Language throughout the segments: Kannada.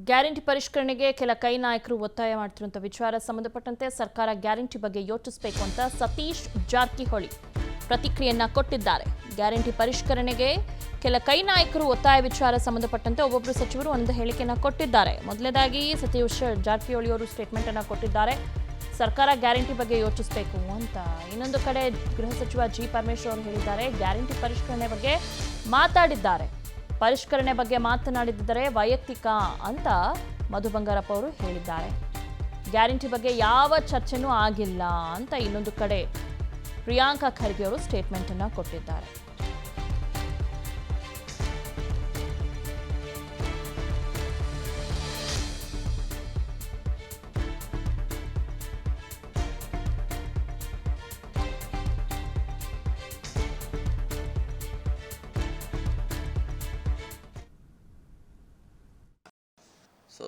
ಗ್ಯಾರಂಟಿ ಪರಿಷ್ಕರಣೆಗೆ ಕೆಲ ಕೈ ನಾಯಕರು ಒತ್ತಾಯ ಮಾಡ್ತಿರುವಂತ ವಿಚಾರ ಸಂಬಂಧಪಟ್ಟಂತೆ ಸರ್ಕಾರ ಗ್ಯಾರಂಟಿ ಬಗ್ಗೆ ಯೋಚಿಸಬೇಕು ಅಂತ ಸತೀಶ್ ಜಾರಕಿಹೊಳಿ ಪ್ರತಿಕ್ರಿಯೆಯನ್ನ ಕೊಟ್ಟಿದ್ದಾರೆ. ಗ್ಯಾರಂಟಿ ಪರಿಷ್ಕರಣೆಗೆ ಕೆಲ ಕೈ ನಾಯಕರು ಒತ್ತಾಯ ವಿಚಾರ ಸಂಬಂಧಪಟ್ಟಂತೆ ಒಬ್ಬೊಬ್ಬರು ಸಚಿವರು ಒಂದು ಹೇಳಿಕೆಯನ್ನ ಕೊಟ್ಟಿದ್ದಾರೆ. ಮೊದಲನೇದಾಗಿ ಸತೀಶ್ ಜಾರಕಿಹೊಳಿ ಅವರು ಸ್ಟೇಟ್ಮೆಂಟ್ ಅನ್ನು ಕೊಟ್ಟಿದ್ದಾರೆ. ಸರ್ಕಾರ ಗ್ಯಾರಂಟಿ ಬಗ್ಗೆ ಯೋಚಿಸಬೇಕು ಅಂತ. ಇನ್ನೊಂದು ಕಡೆ ಗೃಹ ಸಚಿವ ಜಿ ಪರಮೇಶ್ವರ್ ಅವರು ಹೇಳಿದ್ದಾರೆ, ಗ್ಯಾರಂಟಿ ಪರಿಷ್ಕರಣೆ ಬಗ್ಗೆ ಮಾತಾಡಿದ್ದಾರೆ. ಪರಿಷ್ಕರಣೆ ಬಗ್ಗೆ ಮಾತನಾಡಿದರೆ ವೈಯಕ್ತಿಕ ಅಂತ ಮಧು ಬಂಗಾರಪ್ಪ ಅವರು ಹೇಳಿದ್ದಾರೆ. ಗ್ಯಾರಂಟಿ ಬಗ್ಗೆ ಯಾವ ಚರ್ಚೆನೂ ಆಗಿಲ್ಲ ಅಂತ ಇನ್ನೊಂದು ಕಡೆ ಪ್ರಿಯಾಂಕಾ ಖರ್ಗೆ ಅವರು ಸ್ಟೇಟ್ಮೆಂಟ್ ಅನ್ನು ಕೊಟ್ಟಿದ್ದಾರೆ.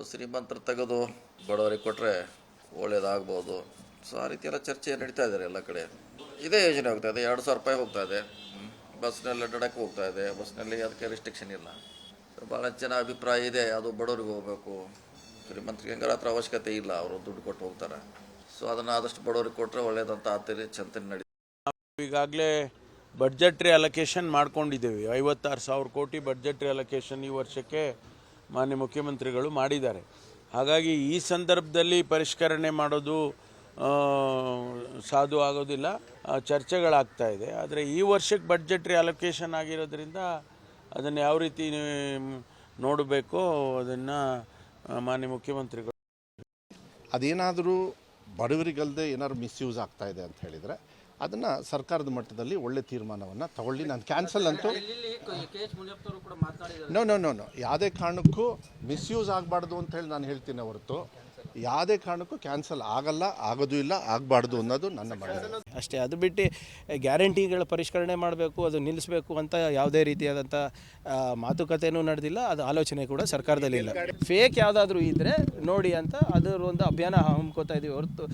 ಶ್ರೀಮಂತರು ತೆಗೆದು ಬಡವರಿಗೆ ಕೊಟ್ಟರೆ ಒಳ್ಳೇದಾಗ್ಬೋದು. ಸೊ ಆ ರೀತಿ ಎಲ್ಲ ಚರ್ಚೆ ನಡೀತಾ ಇದ್ದಾರೆ ಎಲ್ಲ ಕಡೆ. ಇದೇ ಯೋಜನೆ ಹೋಗ್ತಾ ಇದೆ, 2,000 ರೂಪಾಯಿ ಹೋಗ್ತಾ ಇದೆ. ಬಸ್ನಲ್ಲಿ ಅಡ್ಡಾಡಕ್ಕೆ ಹೋಗ್ತಾ ಇದೆ. ಬಸ್ನಲ್ಲಿ ಅದಕ್ಕೆ ರಿಸ್ಟ್ರಿಕ್ಷನ್ ಇಲ್ಲ. ಭಾಳ ಜನ ಅಭಿಪ್ರಾಯ ಇದೆ, ಅದು ಬಡವರಿಗೆ ಹೋಗಬೇಕು, ಶ್ರೀಮಂತರಿಗೆ ಹೆಂಗಾರ ಹತ್ರ ಅವಶ್ಯಕತೆ ಇಲ್ಲ, ಅವರು ದುಡ್ಡು ಕೊಟ್ಟು ಹೋಗ್ತಾರೆ. ಸೊ ಅದನ್ನು ಆದಷ್ಟು ಬಡವರಿಗೆ ಕೊಟ್ಟರೆ ಒಳ್ಳೇದಂತ ಆತರಿ ಚಿಂತನೆ ನಡೀತಾ. ಈಗಾಗಲೇ ಬಡ್ಜೆಟ್ರಿ ಅಲೋಕೇಶನ್ ಮಾಡ್ಕೊಂಡಿದ್ದೇವೆ. 56,000 ಕೋಟಿ ಬಡ್ಜೆಟ್ರಿ ಅಲೋಕೇಶನ್ ಈ ವರ್ಷಕ್ಕೆ ಮಾನ್ಯ ಮುಖ್ಯಮಂತ್ರಿಗಳು ಮಾಡಿದ್ದಾರೆ. ಹಾಗಾಗಿ ಈ ಸಂದರ್ಭದಲ್ಲಿ ಪರಿಷ್ಕರಣೆ ಮಾಡೋದು ಸಾಧು ಆಗೋದಿಲ್ಲ, ಚರ್ಚೆಗಳಾಗ್ತಾ ಇದೆ. ಆದರೆ ಈ ವರ್ಷಕ್ಕೆ ಬಡ್ಜೆಟ್ರಿ ಅಲೋಕೇಶನ್ ಆಗಿರೋದ್ರಿಂದ ಅದನ್ನು ಯಾವ ರೀತಿ ನೋಡಬೇಕೋ ಅದನ್ನು ಮಾನ್ಯ ಮುಖ್ಯಮಂತ್ರಿಗಳು ಅದೇನಾದರೂ ಬಡವರಿಗಲ್ಲದೆ ಏನಾದ್ರು ಮಿಸ್ಯೂಸ್ ಆಗ್ತಾ ಇದೆ ಅಂತ ಹೇಳಿದರೆ ಅದನ್ನು ಸರ್ಕಾರದ ಮಟ್ಟದಲ್ಲಿ ಒಳ್ಳೆ ತೀರ್ಮಾನವನ್ನು ತಗೊಳ್ಳಿ. ನಾನು ಕ್ಯಾನ್ಸಲ್ ಅಂತೂ ನೋ ಯಾವುದೇ ಕಾರಣಕ್ಕೂ ಮಿಸ್ಯೂಸ್ ಆಗಬಾರ್ದು ಅಂತ ಹೇಳಿ ನಾನು ಹೇಳ್ತೀನಿ ಹೊರತು ಯಾವುದೇ ಕಾರಣಕ್ಕೂ ಕ್ಯಾನ್ಸಲ್ ಆಗಲ್ಲ, ಆಗೋದು ಇಲ್ಲ, ಆಗಬಾರ್ದು ಅನ್ನೋದು ನನ್ನ ಮನವಿ ಅಷ್ಟೇ. ಅದು ಬಿಟ್ಟು ಗ್ಯಾರಂಟಿಗಳ ಪರಿಷ್ಕರಣೆ ಮಾಡಬೇಕು, ಅದು ನಿಲ್ಲಿಸಬೇಕು ಅಂತ ಯಾವುದೇ ರೀತಿಯಾದಂಥ ಮಾತುಕತೆಯೂ ನಡೆದಿಲ್ಲ, ಅದು ಆಲೋಚನೆ ಕೂಡ ಸರ್ಕಾರದಲ್ಲಿ ಇಲ್ಲ. ಫೇಕ್ ಯಾವುದಾದ್ರೂ ಇದ್ದರೆ ನೋಡಿ ಅಂತ ಅದರ ಒಂದು ಅಭಿಯಾನ ಹಮ್ಮಿಕೋತಾ ಇದ್ದೀವಿ ಹೊರತು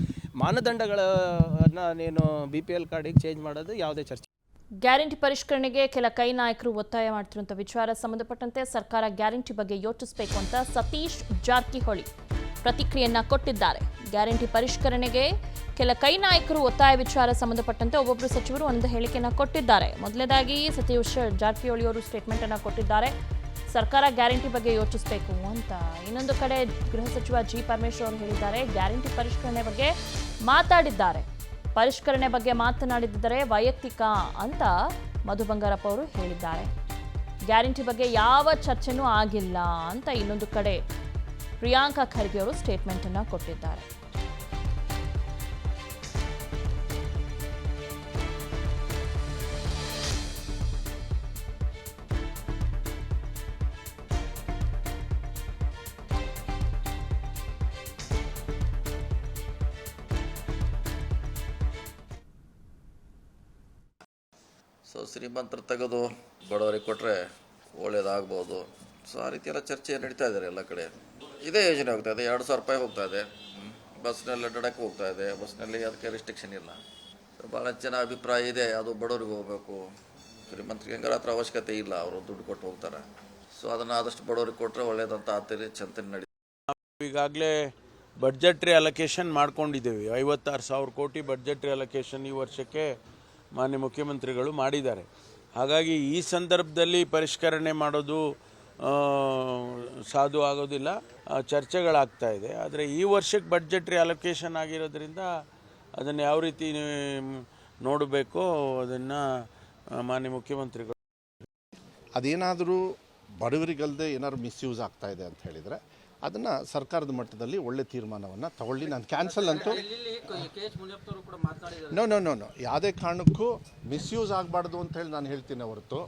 ಮಾನದಂಡಗಳನ್ನು ನೀನು BPL ಕಾರ್ಡಿಗೆ ಚೇಂಜ್ ಮಾಡೋದು ಯಾವುದೇ ಚರ್ಚೆ. ಗ್ಯಾರಂಟಿ ಪರಿಷ್ಕರಣೆಗೆ ಕೆಲ ಕೈ ನಾಯಕರು ಒತ್ತಾಯ ಮಾಡ್ತಿರುವಂತ ವಿಚಾರ ಸಂಬಂಧಪಟ್ಟಂತೆ ಸರ್ಕಾರ ಗ್ಯಾರಂಟಿ ಬಗ್ಗೆ ಯೋಚಿಸಬೇಕು ಅಂತ ಸತೀಶ್ ಜಾರಕಿಹೊಳಿ ಪ್ರತಿಕ್ರಿಯೆಯನ್ನ ಕೊಟ್ಟಿದ್ದಾರೆ. ಗ್ಯಾರಂಟಿ ಪರಿಷ್ಕರಣೆಗೆ ಕೆಲ ಕೈ ನಾಯಕರು ಒತ್ತಾಯ ವಿಚಾರ ಸಂಬಂಧಪಟ್ಟಂತೆ ಒಬ್ಬೊಬ್ಬರು ಸಚಿವರು ಒಂದು ಹೇಳಿಕೆಯನ್ನ ಕೊಟ್ಟಿದ್ದಾರೆ. ಮೊದಲನೇದಾಗಿ ಸತೀಶ್ ಜಾರಕಿಹೊಳಿ ಅವರು ಸ್ಟೇಟ್ಮೆಂಟ್ ಅನ್ನು ಕೊಟ್ಟಿದ್ದಾರೆ. ಸರ್ಕಾರ ಗ್ಯಾರಂಟಿ ಬಗ್ಗೆ ಯೋಚಿಸಬೇಕು ಅಂತ. ಇನ್ನೊಂದು ಕಡೆ ಗೃಹ ಸಚಿವ ಜಿ ಪರಮೇಶ್ವರ್ ಅವರು ಹೇಳಿದ್ದಾರೆ, ಗ್ಯಾರಂಟಿ ಪರಿಷ್ಕರಣೆ ಬಗ್ಗೆ ಮಾತಾಡಿದ್ದಾರೆ. ಪರಿಷ್ಕರಣೆ ಬಗ್ಗೆ ಮಾತನಾಡಿದರೆ ವೈಯಕ್ತಿಕ ಅಂತ ಮಧು ಬಂಗಾರಪ್ಪ ಅವರು ಹೇಳಿದ್ದಾರೆ. ಗ್ಯಾರಂಟಿ ಬಗ್ಗೆ ಯಾವ ಚರ್ಚೆನೂ ಆಗಿಲ್ಲ ಅಂತ ಇನ್ನೊಂದು ಕಡೆ ಪ್ರಿಯಾಂಕಾ ಖರ್ಗೆ ಅವರು ಸ್ಟೇಟ್ಮೆಂಟ್ ಅನ್ನು ಕೊಟ್ಟಿದ್ದಾರೆ. ಸೊ ಶ್ರೀಮಂತರು ತೆಗೆದು ಬಡವರಿಗೆ ಕೊಟ್ಟರೆ ಒಳ್ಳೇದಾಗ್ಬೋದು. ಸೊ ಆ ರೀತಿ ಎಲ್ಲ ಚರ್ಚೆ ನಡೀತಾ ಇದ್ದಾರೆ ಎಲ್ಲ ಕಡೆ. ಇದೇ ಯೋಜನೆ ಹೋಗ್ತಾ ಇದೆ, 2,000 ರೂಪಾಯಿ ಹೋಗ್ತಾ ಇದೆ. ಬಸ್ನಲ್ಲಿ ಅಡ್ಡಾಡಕ್ಕೆ ಹೋಗ್ತಾ ಇದೆ. ಬಸ್ನಲ್ಲಿ ಅದಕ್ಕೆ ರಿಸ್ಟ್ರಿಕ್ಷನ್ ಇಲ್ಲ. ಭಾಳ ಜನ ಅಭಿಪ್ರಾಯ ಇದೆ, ಅದು ಬಡವರಿಗೆ ಹೋಗಬೇಕು, ಶ್ರೀಮಂತರಿಗೆ ಹೆಂಗಾರ ಹತ್ರ ಅವಶ್ಯಕತೆ ಇಲ್ಲ, ಅವರು ದುಡ್ಡು ಕೊಟ್ಟು ಹೋಗ್ತಾರೆ. ಸೊ ಅದನ್ನು ಆದಷ್ಟು ಬಡವರಿಗೆ ಕೊಟ್ಟರೆ ಒಳ್ಳೇದಂತ ಆತರಿ ಚಿಂತನೆ ನಡೀತಾ. ಈಗಾಗಲೇ ಬಡ್ಜೆಟ್ರಿ ಅಲೋಕೇಶನ್ ಮಾಡ್ಕೊಂಡಿದ್ದೇವೆ. 56,000 ಕೋಟಿ ಬಡ್ಜೆಟ್ರಿ ಅಲೋಕೇಶನ್ ಈ ವರ್ಷಕ್ಕೆ ಮಾನ್ಯ ಮುಖ್ಯಮಂತ್ರಿಗಳು ಮಾಡಿದ್ದಾರೆ. ಹಾಗಾಗಿ ಈ ಸಂದರ್ಭದಲ್ಲಿ ಪರಿಷ್ಕರಣೆ ಮಾಡೋದು ಸಾಧು ಆಗೋದಿಲ್ಲ, ಚರ್ಚೆಗಳಾಗ್ತಾ ಇದೆ. ಆದರೆ ಈ ವರ್ಷಕ್ಕೆ ಬಡ್ಜೆಟ್ರಿ ಅಲೋಕೇಶನ್ ಆಗಿರೋದ್ರಿಂದ ಅದನ್ನು ಯಾವ ರೀತಿ ನೋಡಬೇಕೋ ಅದನ್ನು ಮಾನ್ಯ ಮುಖ್ಯಮಂತ್ರಿಗಳು ಅದೇನಾದರೂ ಬಡವರಿಗಲ್ಲದೆ ಏನಾದ್ರು ಮಿಸ್ಯೂಸ್ ಆಗ್ತಾ ಇದೆ ಅಂತ ಹೇಳಿದರೆ ಅದನ್ನು ಸರ್ಕಾರದ ಮಟ್ಟದಲ್ಲಿ ಒಳ್ಳೆ ತೀರ್ಮಾನವನ್ನು ತಗೊಳ್ಳಿ. ನಾನು ಕ್ಯಾನ್ಸಲ್ ಅಂತೂ ನೋ ಯಾವುದೇ ಕಾರಣಕ್ಕೂ ಮಿಸ್ಯೂಸ್ ಆಗಬಾರ್ದು ಅಂತ ಹೇಳಿ ನಾನು ಹೇಳ್ತೀನಿ ಹೊರತು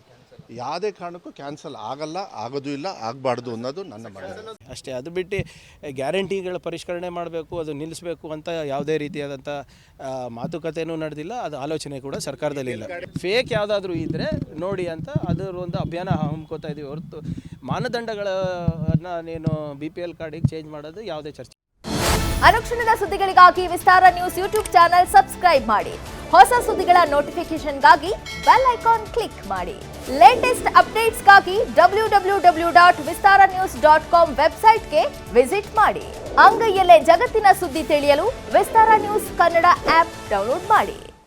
ಯಾವುದೇ ಕಾರಣಕ್ಕೂ ಕ್ಯಾನ್ಸಲ್ ಆಗಲ್ಲ, ಆಗೋದು ಇಲ್ಲ, ಆಗಬಾರ್ದು ಅನ್ನೋದು ನನ್ನ ಮನವಿ ಅಷ್ಟೇ. ಅದು ಬಿಟ್ಟು ಗ್ಯಾರಂಟಿಗಳ ಪರಿಷ್ಕರಣೆ ಮಾಡಬೇಕು, ಅದು ನಿಲ್ಲಿಸಬೇಕು ಅಂತ ಯಾವುದೇ ರೀತಿಯಾದಂಥ ಮಾತುಕತೆಯೂ ನಡೆದಿಲ್ಲ, ಅದು ಆಲೋಚನೆ ಕೂಡ ಸರ್ಕಾರದಲ್ಲಿ ಇಲ್ಲ. ಫೇಕ್ ಯಾವುದಾದ್ರೂ ಇದ್ದರೆ ನೋಡಿ ಅಂತ ಅದರ ಒಂದು ಅಭಿಯಾನ ಹಮ್ಮಿಕೋತಾ ಇದ್ದೀವಿ ಹೊರತು ಮಾನದಂಡಗಳನ್ನು ನೀನು BPL ಕಾರ್ಡಿಗೆ ಚೇಂಜ್ ಮಾಡೋದು ಯಾವುದೇ ಚರ್ಚೆ. ಅನುಕ್ಷಣದ ಸುದ್ದಿಗಳಿಗಾಗಿ ವಿಸ್ತಾರ ನ್ಯೂಸ್ ಯೂಟ್ಯೂಬ್ ಚಾನೆಲ್ ಸಬ್ಸ್ಕ್ರೈಬ್ ಮಾಡಿ. ಹೊಸ ಸುದ್ದಿಗಳ ನೋಟಿಫಿಕೇಶನ್ಗಾಗಿ ಬೆಲ್ ಐಕಾನ್ ಕ್ಲಿಕ್ ಮಾಡಿ. ಲೇಟೆಸ್ಟ್ ಅಪ್ಡೇಟ್ಸ್ಗಾಗಿ www.vistaranews.com ವೆಬ್ಸೈಟ್ಗೆ ವಿಸಿಟ್ ಮಾಡಿ. ಅಂಗೈಯಲ್ಲೇ ಜಗತ್ತಿನ ಸುದ್ದಿ ತಿಳಿಯಲು ವಿಸ್ತಾರ ನ್ಯೂಸ್ ಕನ್ನಡ ಆಪ್ ಡೌನ್ಲೋಡ್ ಮಾಡಿ.